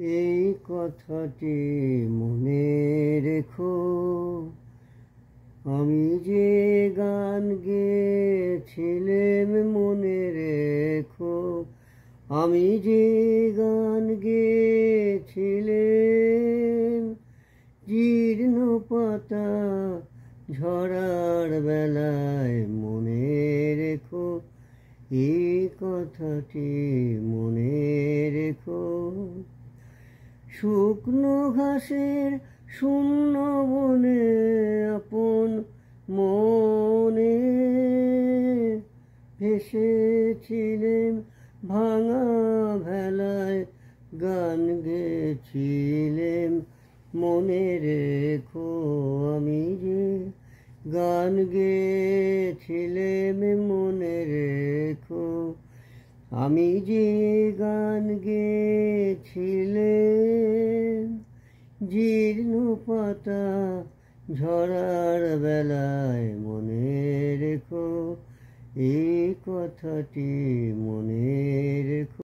এই কথাটি মনে রেখো, আমি যে গান গেয়েছিলাম মনে রেখো, আমি যে গান গেয়েছিলাম, জীর্ণ পাতা ঝরার বেলায় মনে রেখো, এই কথাটি মনে রেখো। শুকনো ঘাসের শূন্য বনে আপন মনে ভেসেছিলেম, ভাঙা ভেলায় গান গেয়েছিলেম মনে রেখো, আমি যে গান গেয়েছিলাম মনে রেখো, আমি যে গান গেয়েছিলাম, জীর্ণ পাতা ঝরার বেলায় মনে রেখো, এই কথাটি মনে